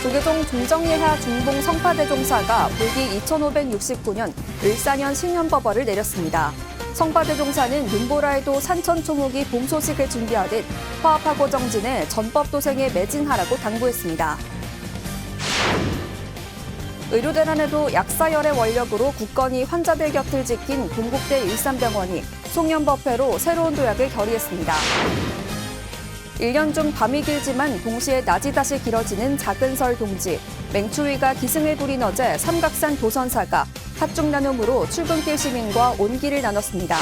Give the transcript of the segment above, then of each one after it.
조계종 종정예하 중봉 성파대종사가 불기 2569년 을사년 신년법어를 내렸습니다. 성파대종사는 눈보라에도 산천초목이 봄 소식을 준비하듯 화합하고 정진해 전법도생에 매진하라고 당부했습니다. 의료대란에도 약사열의 원력으로 굳건히 환자들 곁을 지킨 동국대 일산병원이 송년법회로 새로운 도약을 결의했습니다. 1년 중 밤이 길지만 동시에 낮이 다시 길어지는 작은 설 동지, 맹추위가 기승을 부린 어제 삼각산 도선사가 팥죽 나눔으로 출근길 시민과 온기를 나눴습니다.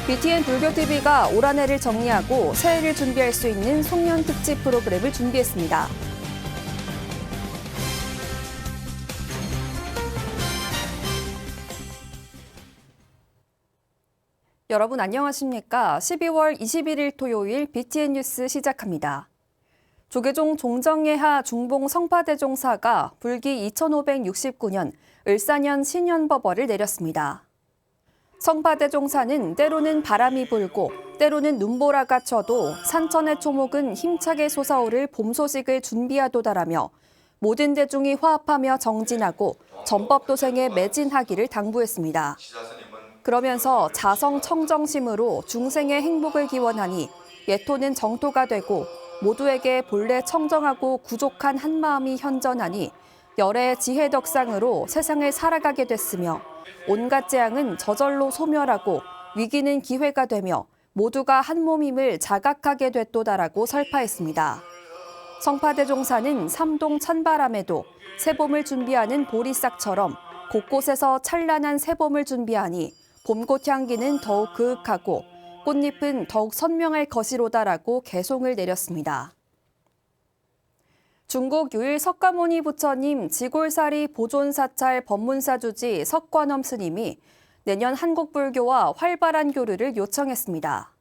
BTN 불교TV가 올 한 해를 정리하고 새해를 준비할 수 있는 송년 특집 프로그램을 준비했습니다. 여러분 안녕하십니까? 12월 21일 토요일 BTN 뉴스 시작합니다. 조계종 종정예하 중봉 성파대종사가 불기 2569년 을사년 신년법어를 내렸습니다. 성파대종사는 때로는 바람이 불고 때로는 눈보라가 쳐도 산천의 초목은 힘차게 솟아오를 봄 소식을 준비하도다라며 모든 대중이 화합하며 정진하고 전법도생에 매진하기를 당부했습니다. 그러면서 자성 청정심으로 중생의 행복을 기원하니 예토는 정토가 되고 모두에게 본래 청정하고 구족한 한마음이 현전하니 열의 지혜덕상으로 세상을 살아가게 됐으며 온갖 재앙은 저절로 소멸하고 위기는 기회가 되며 모두가 한 몸임을 자각하게 됐도다라고 설파했습니다. 성파대종사는 삼동 찬바람에도 새봄을 준비하는 보리싹처럼 곳곳에서 찬란한 새봄을 준비하니 봄꽃 향기는 더욱 그윽하고 꽃잎은 더욱 선명할 것이로다라고 개송을 내렸습니다. 중국 유일 석가모니 부처님 지골사리 보존사찰 법문사주지 석관엄 스님이 내년 한국 불교와 활발한 교류를 요청했습니다.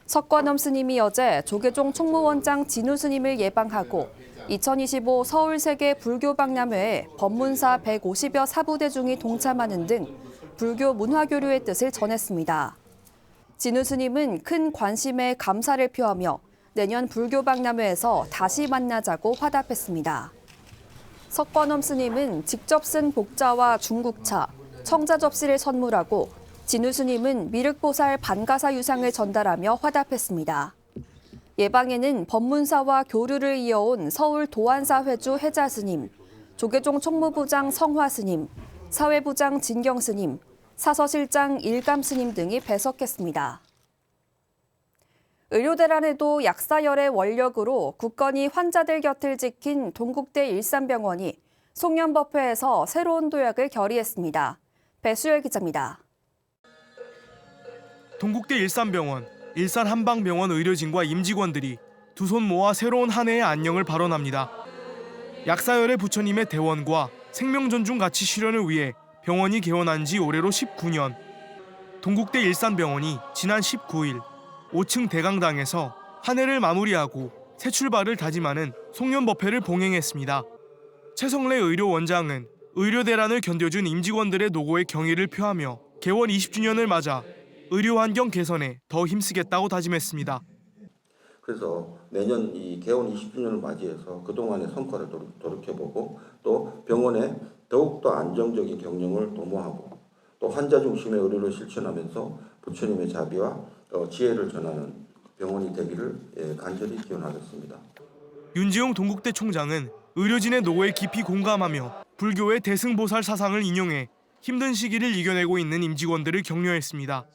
석관엄 스님이 어제 조계종 총무원장 진우 스님을 예방하고 2025 서울세계 불교박람회에 법문사 150여 사부대 중이 동참하는 등 불교 문화교류의 뜻을 전했습니다. 진우 스님은 큰 관심에 감사를 표하며 내년 불교박람회에서 다시 만나자고 화답했습니다. 석관엄 스님은 직접 쓴 복자와 중국차, 청자 접시를 선물하고 진우 스님은 미륵보살 반가사 유상을 전달하며 화답했습니다. 예방에는 법문사와 교류를 이어온 서울 도안사 회주 해자 스님, 조계종 총무부장 성화 스님, 사회부장 진경 스님, 사서실장 일감 스님 등이 배석했습니다. 의료대란에도 약사열의 원력으로 굳건히 환자들 곁을 지킨 동국대 일산병원이 송년법회에서 새로운 도약을 결의했습니다. 배수열 기자입니다. 동국대 일산병원, 일산한방병원 의료진과 임직원들이 두 손 모아 새로운 한 해의 안녕을 발언합니다. 약사열의 부처님의 대원과 생명존중 가치 실현을 위해 병원이 개원한 지 올해로 19년. 동국대 일산병원이 지난 19일 5층 대강당에서 한 해를 마무리하고 새 출발을 다짐하는 송년법회를 봉행했습니다. 최성래 의료원장은 의료대란을 견뎌준 임직원들의 노고에 경의를 표하며 개원 20주년을 맞아 의료환경 개선에 더 힘쓰겠다고 다짐했습니다. 그래서 내년 이 개원 20주년을 맞이해서 그동안의 성과를 돌이켜보고 또 병원에 더욱더 안정적인 경영을 도모하고 또 환자 중심의 의료를 실천하면서 부처님의 자비와 지혜를 전하는 병원이 되기를 간절히 기원하겠습니다. 윤지용 동국대 총장은 의료진의 노고에 깊이 공감하며 불교의 대승보살 사상을 인용해 힘든 시기를 이겨내고 있는 임직원들을 격려했습니다.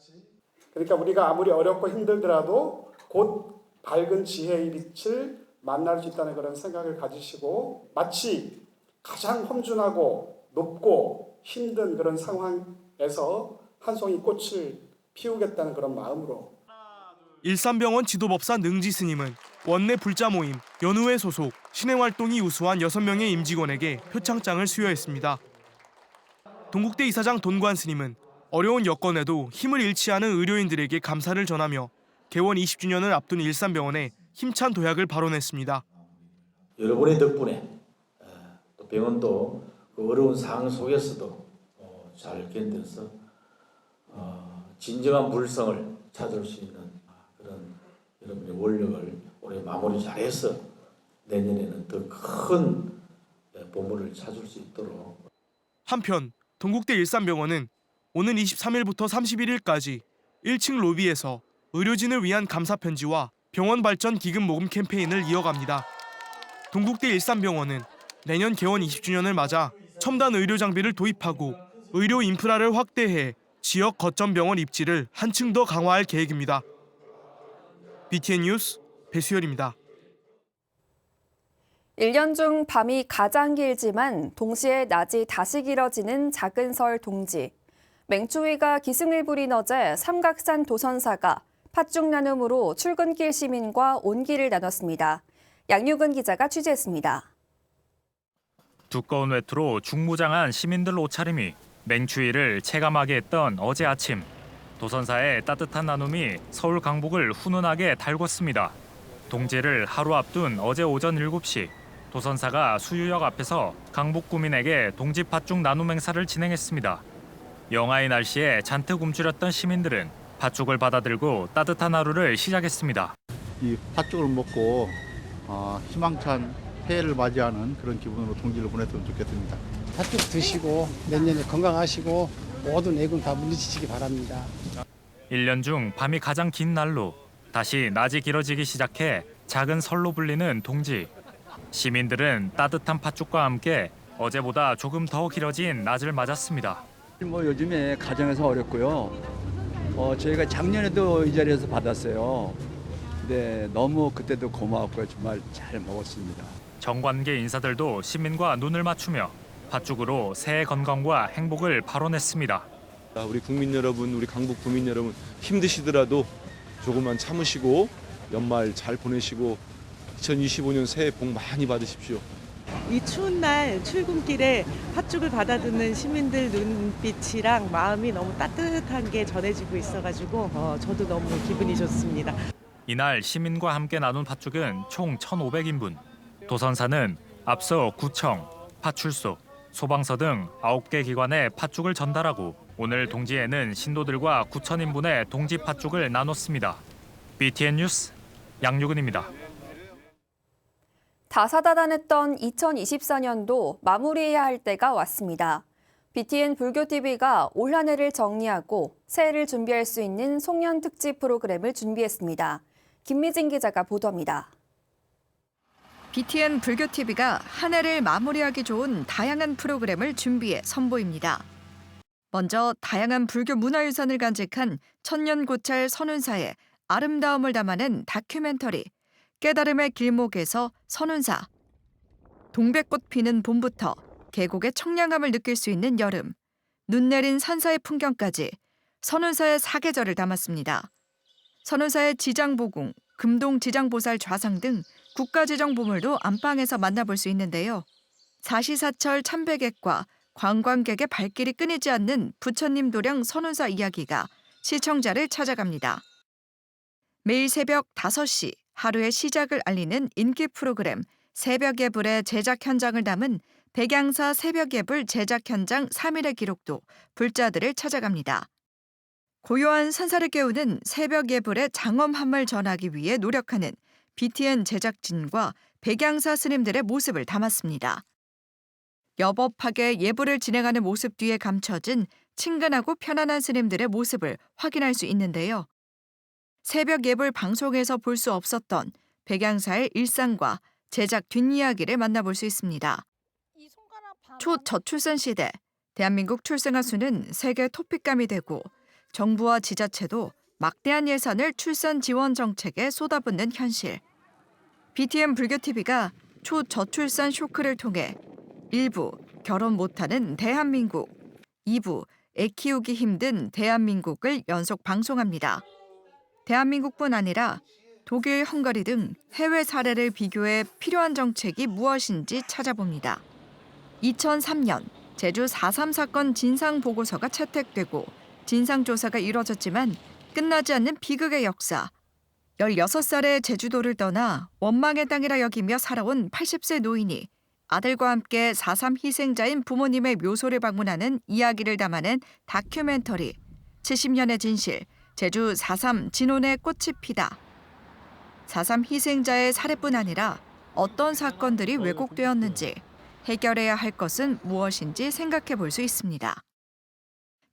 그러니까 우리가 아무리 어렵고 힘들더라도 곧 밝은 지혜의 빛을 만날 수 있다는 그런 생각을 가지시고 마치 가장 험준하고 높고 힘든 그런 상황에서 한 송이 꽃을 피우겠다는 그런 마음으로. 일산병원 지도법사 능지 스님은 원내 불자 모임 연우회 소속 신행활동이 우수한 6명의 임직원에게 표창장을 수여했습니다. 동국대 이사장 돈관 스님은 어려운 여건에도 힘을 잃지 않은 의료인들에게 감사를 전하며 개원 20주년을 앞둔 일산병원에 힘찬 도약을 발언했습니다. 여러분의 덕분에 또 병원도 그 어려운 상황 속에서도 잘 견뎌서 진정한 불성을 찾을 수 있는 그런 여러분의 원력을 올해 마무리 잘해서 내년에는 더 큰 보물을 찾을 수 있도록. 한편 동국대 일산병원은 오는 23일부터 31일까지 1층 로비에서 의료진을 위한 감사 편지와 병원 발전 기금 모금 캠페인을 이어갑니다. 동국대 일산병원은 내년 개원 20주년을 맞아 첨단 의료 장비를 도입하고 의료 인프라를 확대해 지역 거점 병원 입지를 한층 더 강화할 계획입니다. BTN 뉴스 배수열입니다. 1년 중 밤이 가장 길지만 동시에 낮이 다시 길어지는 작은 설 동지. 맹추위가 기승을 부린 어제 삼각산 도선사가 팥죽 나눔으로 출근길 시민과 온기를 나눴습니다. 양유근 기자가 취재했습니다. 두꺼운 외투로 중무장한 시민들 옷차림이 맹추위를 체감하게 했던 어제 아침. 도선사의 따뜻한 나눔이 서울 강북을 훈훈하게 달궜습니다. 동지를 하루 앞둔 어제 오전 7시, 도선사가 수유역 앞에서 강북 구민에게 동지 팥죽 나눔 행사를 진행했습니다. 영하의 날씨에 잔뜩 움츠렸던 시민들은 팥죽을 받아들고 따뜻한 하루를 시작했습니다. 이 팥죽을 먹고 희망찬 새해를 맞이하는 그런 기분으로 동지를 보냈으면 좋겠습니다. 팥죽 드시고 내년에 건강하시고 모든 애군 다 물리치시기 바랍니다. 1년 중 밤이 가장 긴 날로 다시 낮이 길어지기 시작해 작은 설로 불리는 동지. 시민들은 따뜻한 팥죽과 함께 어제보다 조금 더 길어진 낮을 맞았습니다. 요즘에 가정에서 어렵고요. 저희가 작년에도 이 자리에서 받았어요. 근데 너무 그때도 고마웠고요. 정말 잘 먹었습니다. 정관계 인사들도 시민과 눈을 맞추며 팥죽으로 새해 건강과 행복을 발언했습니다. 우리 국민 여러분, 우리 강북 구민 여러분 힘드시더라도 조금만 참으시고 연말 잘 보내시고 2025년 새해 복 많이 받으십시오. 이 추운 날 출근길에 팥죽을 받아드는 시민들 눈빛이랑 마음이 너무 따뜻한 게 전해지고 있어가지고 저도 너무 기분이 좋습니다. 이날 시민과 함께 나눈 팥죽은 총 1,500인분. 도선사는 앞서 구청, 파출소, 소방서 등 9개 기관에 팥죽을 전달하고 오늘 동지에는 신도들과 9,000인분의 동지 팥죽을 나눴습니다. BTN 뉴스 양유근입니다. 다사다난했던 2024년도 마무리해야 할 때가 왔습니다. BTN 불교TV가 올 한 해를 정리하고 새해를 준비할 수 있는 송년 특집 프로그램을 준비했습니다. 김미진 기자가 보도합니다. BTN 불교TV가 한 해를 마무리하기 좋은 다양한 프로그램을 준비해 선보입니다. 먼저 다양한 불교 문화유산을 간직한 천년고찰 선운사의 아름다움을 담아낸 다큐멘터리 깨달음의 길목에서 선운사. 동백꽃 피는 봄부터 계곡의 청량함을 느낄 수 있는 여름, 눈 내린 산사의 풍경까지 선운사의 사계절을 담았습니다. 선운사의 지장보궁, 금동지장보살 좌상 등 국가지정 보물도 안방에서 만나볼 수 있는데요. 사시사철 참배객과 관광객의 발길이 끊이지 않는 부처님 도량 선운사 이야기가 시청자를 찾아갑니다. 매일 새벽 5시 하루의 시작을 알리는 인기 프로그램 새벽예불의 제작 현장을 담은 백양사 새벽예불 제작 현장 3일의 기록도 불자들을 찾아갑니다. 고요한 산사를 깨우는 새벽예불의 장엄함을 전하기 위해 노력하는 BTN 제작진과 백양사 스님들의 모습을 담았습니다. 여법하게 예불을 진행하는 모습 뒤에 감춰진 친근하고 편안한 스님들의 모습을 확인할 수 있는데요. 새벽 예불 방송에서 볼 수 없었던 백양사의 일상과 제작 뒷이야기를 만나볼 수 있습니다. 초저출산 시대, 대한민국 출생아 수는 세계 토픽감이 되고 정부와 지자체도 막대한 예산을 출산 지원 정책에 쏟아붓는 현실. BTN 불교TV가 초저출산 쇼크를 통해 1부 결혼 못하는 대한민국, 2부 애 키우기 힘든 대한민국을 연속 방송합니다. 대한민국뿐 아니라 독일, 헝가리 등 해외 사례를 비교해 필요한 정책이 무엇인지 찾아봅니다. 2003년 제주 4.3 사건 진상보고서가 채택되고 진상조사가 이뤄졌지만 끝나지 않는 비극의 역사. 16살에 제주도를 떠나 원망의 땅이라 여기며 살아온 80세 노인이 아들과 함께 4.3 희생자인 부모님의 묘소를 방문하는 이야기를 담아낸 다큐멘터리 70년의 진실, 제주 4.3 진혼의 꽃이 피다. 4.3 희생자의 사례뿐 아니라 어떤 사건들이 왜곡되었는지, 해결해야 할 것은 무엇인지 생각해 볼 수 있습니다.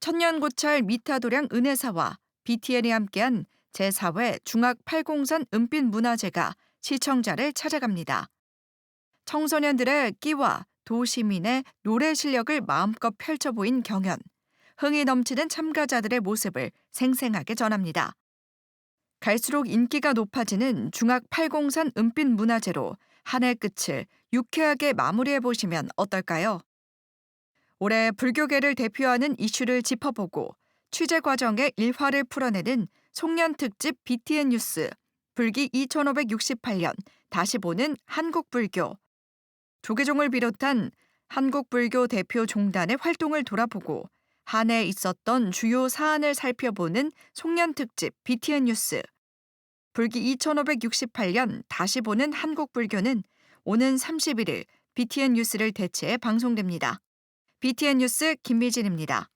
천년고찰 미타도량 은혜사와 BTN이 함께한 제4회 중악 803 은빛 문화제가 시청자를 찾아갑니다. 청소년들의 끼와 도시민의 노래 실력을 마음껏 펼쳐 보인 경연, 흥이 넘치는 참가자들의 모습을 생생하게 전합니다. 갈수록 인기가 높아지는 중악 803 은빛 문화제로 한 해 끝을 유쾌하게 마무리해 보시면 어떨까요? 올해 불교계를 대표하는 이슈를 짚어보고 취재 과정의 일화를 풀어내는 송년 특집 BTN 뉴스 불기 2568년 다시 보는 한국불교. 조계종을 비롯한 한국불교 대표 종단의 활동을 돌아보고 한 해 있었던 주요 사안을 살펴보는 송년 특집 BTN 뉴스. 불기 2568년 다시 보는 한국불교는 오는 31일 BTN 뉴스를 대체해 방송됩니다. BTN 뉴스 김미진입니다.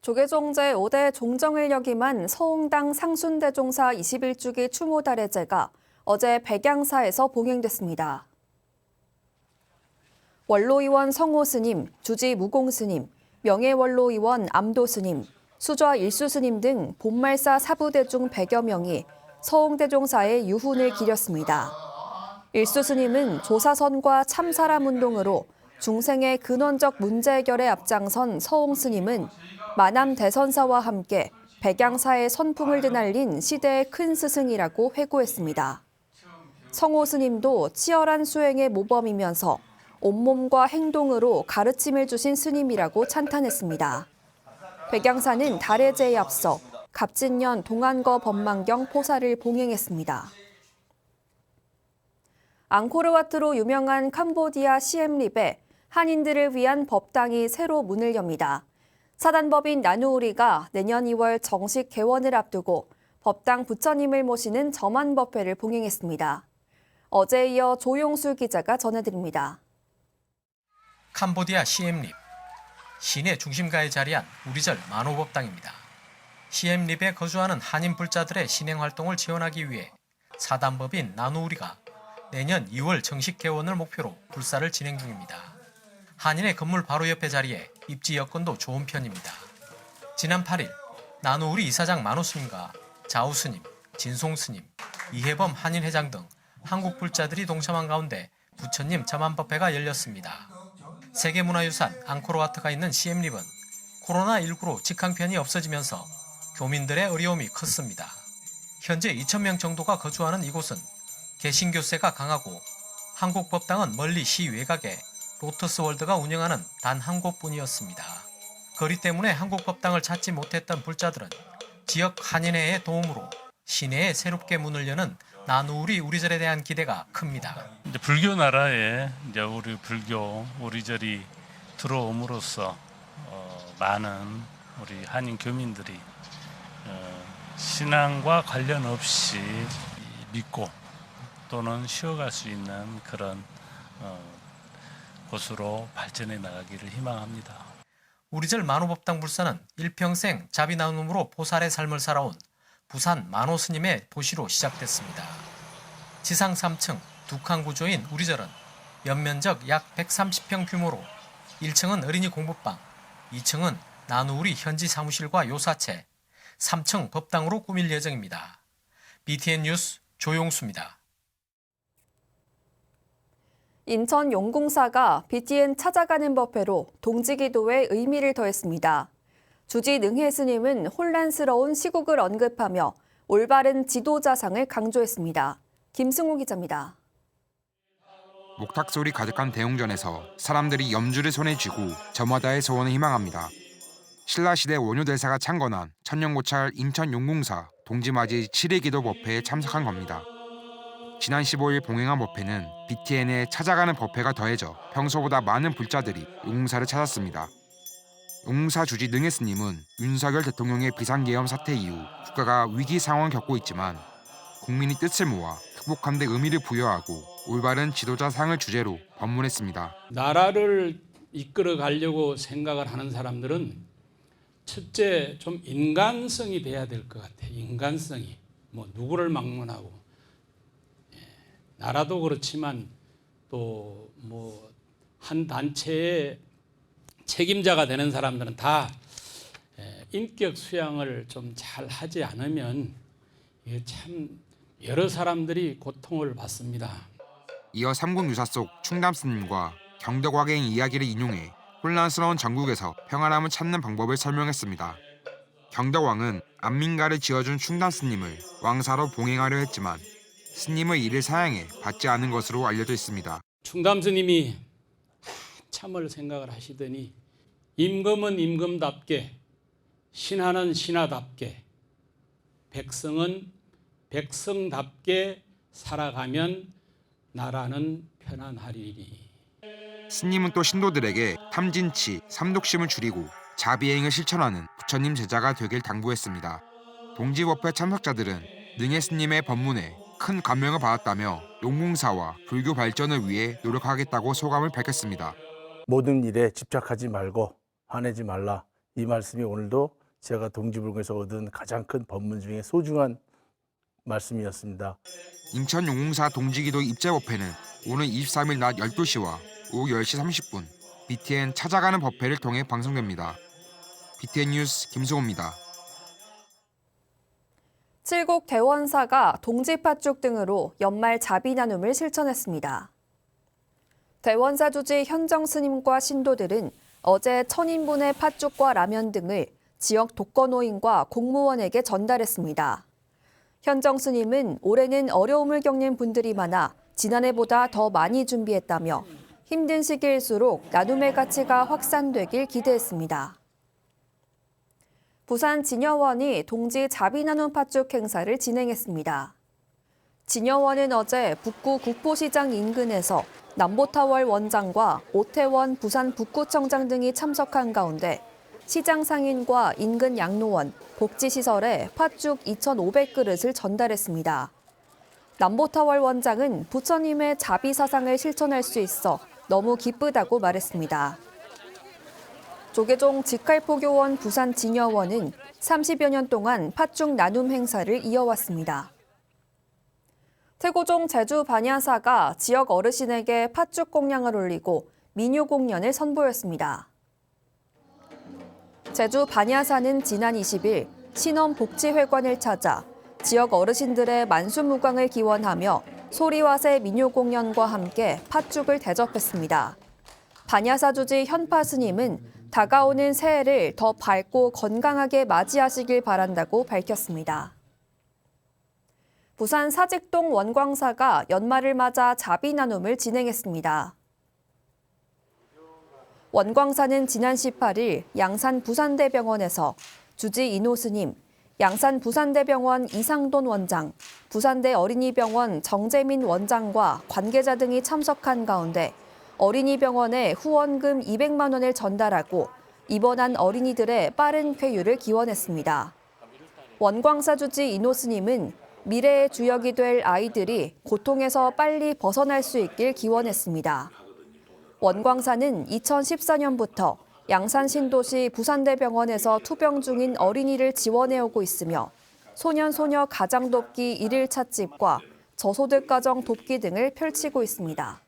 조계종 제5대 종정을 역임한 서홍당 상순대종사 21주기 추모달해제가 어제 백양사에서 봉행됐습니다. 원로의원 성호스님, 주지 무공스님, 명예원로의원 암도스님, 수좌 일수스님 등 본말사 사부대중 100여 명이 서홍대종사의 유훈을 기렸습니다. 일수스님은 조사선과 참사람운동으로 중생의 근원적 문제 해결에 앞장선 서홍스님은 마남 대선사와 함께 백양사의 선풍을 드날린 시대의 큰 스승이라고 회고했습니다. 성호 스님도 치열한 수행의 모범이면서 온몸과 행동으로 가르침을 주신 스님이라고 찬탄했습니다. 백양사는 달해제에 앞서 갑진년 동안거 법망경 포사를 봉행했습니다. 앙코르와트로 유명한 캄보디아 시엠립에 한인들을 위한 법당이 새로 문을 엽니다. 사단법인 나누우리가 내년 2월 정식 개원을 앞두고 법당 부처님을 모시는 점안법회를 봉행했습니다. 어제에 이어 조용수 기자가 전해드립니다. 캄보디아 시엠립, 시내 중심가에 자리한 우리절 만호법당입니다. 시엠립에 거주하는 한인 불자들의 신행 활동을 지원하기 위해 사단법인 나누우리가 내년 2월 정식 개원을 목표로 불사를 진행 중입니다. 한인의 건물 바로 옆에 자리에 입지 여건도 좋은 편입니다. 지난 8일 나누우리 이사장 만호스님과 자우스님, 진송스님, 이해범 한인회장 등 한국 불자들이 동참한 가운데 부처님 점안법회가 열렸습니다. 세계문화유산 앙코르와트가 있는 시엠립은 코로나19로 직항편이 없어지면서 교민들의 어려움이 컸습니다. 현재 2,000명 정도가 거주하는 이곳은 개신교세가 강하고 한국법당은 멀리 시 외곽에 로터스월드가 운영하는 단 한 곳뿐이었습니다. 거리 때문에 한국법당을 찾지 못했던 불자들은 지역 한인회의 도움으로 시내에 새롭게 문을 여는 나누우리 우리절에 대한 기대가 큽니다. 이제 불교 나라에 이제 우리 불교 우리절이 들어옴으로써 많은 우리 한인 교민들이 신앙과 관련 없이 믿고 또는 쉬어갈 수 있는 그런 곳으로 발전해 나가기를 희망합니다. 우리절 만호법당 불사는 일평생 자비 나눔으로 보살의 삶을 살아온 부산 만호 스님의 도시로 시작됐습니다. 지상 3층 두 칸 구조인 우리절은 연면적 약 130평 규모로 1층은 어린이 공부방, 2층은 나누우리 현지 사무실과 요사체, 3층 법당으로 꾸밀 예정입니다. BTN 뉴스 조용수입니다. 인천 용궁사가 BTN 찾아가는 법회로 동지기도에 의미를 더했습니다. 주지 능해 스님은 혼란스러운 시국을 언급하며 올바른 지도자상을 강조했습니다. 김승우 기자입니다. 목탁소리 가득한 대웅전에서 사람들이 염주를 손에 쥐고 저마다의 소원을 희망합니다. 신라시대 원효대사가 창건한 천년고찰 인천 용궁사 동지맞이 7일 기도 법회에 참석한 겁니다. 지난 15일 봉행한 법회는 BTN에 찾아가는 법회가 더해져 평소보다 많은 불자들이 용궁사를 찾았습니다. 용궁사 주지 능해 스님은 윤석열 대통령의 비상계엄 사태 이후 국가가 위기 상황을 겪고 있지만 국민이 뜻을 모아 극복하는 데 의미를 부여하고 올바른 지도자상을 주제로 법문했습니다. 나라를 이끌어 가려고 생각을 하는 사람들은 첫째 좀 인간성이 돼야 될 것 같아요. 인간성이. 누구를 막론하고 나라도 그렇지만 또 뭐 한 단체의 책임자가 되는 사람들은 다 인격 수양을 좀 잘 하지 않으면 이게 참 여러 사람들이 고통을 받습니다. 이어 삼국유사 속 충담 스님과 경덕왕의 이야기를 인용해 혼란스러운 전국에서 평안함을 찾는 방법을 설명했습니다. 경덕왕은 안민가를 지어준 충담 스님을 왕사로 봉행하려 했지만 스님의 이를 사양해 받지 않은 것으로 알려져 있습니다. 충담 스님이 참을 생각을 하시더니 임금은 임금답게, 신하는 신하답게, 백성은 백성답게 살아가면 나라는 편안하리니. 스님은 또 신도들에게 탐진치, 삼독심을 줄이고 자비행을 실천하는 부처님 제자가 되길 당부했습니다. 동지법회 참석자들은 능해 스님의 법문에 큰 감명을 받았다며 용궁사와 불교 발전을 위해 노력하겠다고 소감을 밝혔습니다. 모든 일에 집착하지 말고 화내지 말라. 이 말씀이 오늘도 제가 동지불교에서 얻은 가장 큰 법문 중에 소중한 말씀이었습니다. 인천 용궁사 동지기도 입제법회는 오는 23일 낮 12시와 오후 10시 30분 BTN 찾아가는 법회를 통해 방송됩니다. BTN 뉴스 김승호입니다. 칠곡 대원사가 동지 팥죽 등으로 연말 자비 나눔을 실천했습니다. 대원사 주지 현정 스님과 신도들은 어제 1000인분의 팥죽과 라면 등을 지역 독거노인과 공무원에게 전달했습니다. 현정 스님은 올해는 어려움을 겪는 분들이 많아 지난해보다 더 많이 준비했다며 힘든 시기일수록 나눔의 가치가 확산되길 기대했습니다. 부산 진여원이 동지 자비 나눔 팥죽 행사를 진행했습니다. 진여원은 어제 북구 국보시장 인근에서 남보타월 원장과 오태원 부산 북구청장 등이 참석한 가운데 시장 상인과 인근 양로원, 복지시설에 팥죽 2,500그릇을 전달했습니다. 남보타월 원장은 부처님의 자비 사상을 실천할 수 있어 너무 기쁘다고 말했습니다. 조계종 직할포교원 부산 진여원은 30여 년 동안 팥죽 나눔 행사를 이어왔습니다. 태고종 제주 반야사가 지역 어르신에게 팥죽 공양을 올리고 민요 공연을 선보였습니다. 제주 반야사는 지난 20일 신원복지회관을 찾아 지역 어르신들의 만수무강을 기원하며 소리와새 민요 공연과 함께 팥죽을 대접했습니다. 반야사 주지 현파 스님은 다가오는 새해를 더 밝고 건강하게 맞이하시길 바란다고 밝혔습니다. 부산 사직동 원광사가 연말을 맞아 자비 나눔을 진행했습니다. 원광사는 지난 18일 양산 부산대병원에서 주지 이노 스님, 양산 부산대병원 이상돈 원장, 부산대 어린이병원 정재민 원장과 관계자 등이 참석한 가운데 어린이병원에 후원금 200만 원을 전달하고 입원한 어린이들의 빠른 쾌유를 기원했습니다. 원광사 주지 이노 스님은 미래의 주역이 될 아이들이 고통에서 빨리 벗어날 수 있길 기원했습니다. 원광사는 2014년부터 양산 신도시 부산대병원에서 투병 중인 어린이를 지원해오고 있으며 소년 소녀 가장 돕기 1일 찻집과 저소득 가정 돕기 등을 펼치고 있습니다.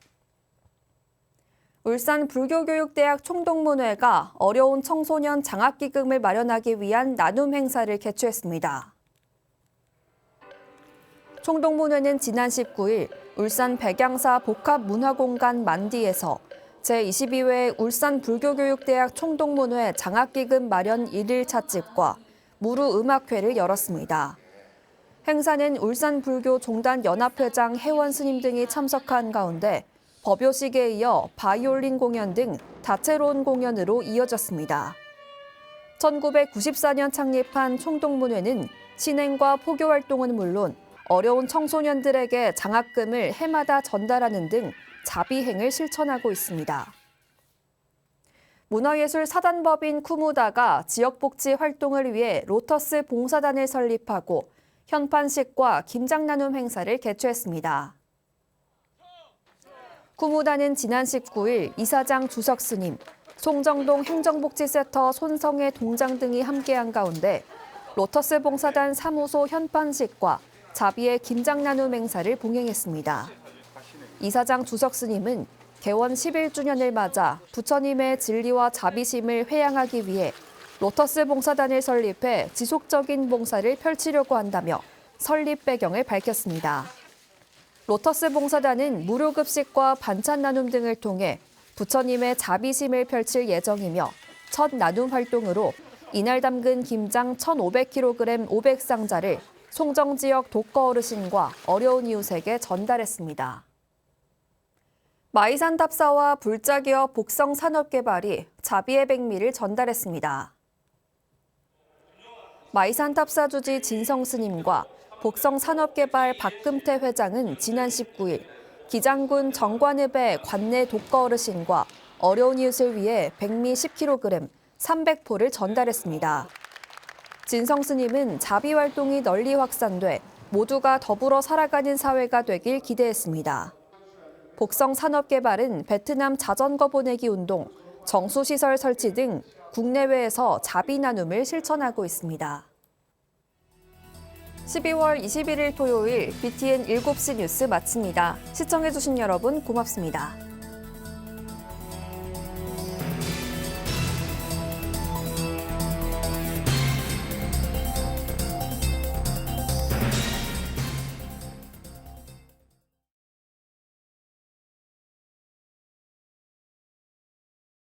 울산 불교교육대학 총동문회가 어려운 청소년 장학기금을 마련하기 위한 나눔 행사를 개최했습니다. 총동문회는 지난 19일 울산 백양사 복합문화공간 만디에서 제22회 울산 불교교육대학 총동문회 장학기금 마련 1일 찻집과 무루음악회를 열었습니다. 행사는 울산불교종단연합회장 혜원 스님 등이 참석한 가운데 법요식에 이어 바이올린 공연 등 다채로운 공연으로 이어졌습니다. 1994년 창립한 총동문회는 신행과 포교 활동은 물론 어려운 청소년들에게 장학금을 해마다 전달하는 등 자비행을 실천하고 있습니다. 문화예술사단법인 쿠무다가 지역복지 활동을 위해 로터스 봉사단을 설립하고 현판식과 김장나눔 행사를 개최했습니다. 쿠무다는 지난 19일 이사장 주석 스님, 송정동 행정복지센터 손성애 동장 등이 함께한 가운데 로터스 봉사단 사무소 현판식과 자비의 김장나눔 행사를 봉행했습니다. 이사장 주석 스님은 개원 11주년을 맞아 부처님의 진리와 자비심을 회양하기 위해 로터스 봉사단을 설립해 지속적인 봉사를 펼치려고 한다며 설립 배경을 밝혔습니다. 로터스 봉사단은 무료 급식과 반찬 나눔 등을 통해 부처님의 자비심을 펼칠 예정이며 첫 나눔 활동으로 이날 담근 김장 1,500kg 500상자를 송정 지역 독거 어르신과 어려운 이웃에게 전달했습니다. 마이산 탑사와 불자기업 복성산업개발이 자비의 백미를 전달했습니다. 마이산 탑사 주지 진성 스님과 복성산업개발 박금태 회장은 지난 19일 기장군 정관읍의 관내 독거 어르신과 어려운 이웃을 위해 백미 10kg, 300포를 전달했습니다. 진성 스님은 자비 활동이 널리 확산돼 모두가 더불어 살아가는 사회가 되길 기대했습니다. 복성산업개발은 베트남 자전거 보내기 운동, 정수시설 설치 등 국내외에서 자비 나눔을 실천하고 있습니다. 12월 21일 토요일 BTN 7시 뉴스 마칩니다. 시청해주신 여러분 고맙습니다.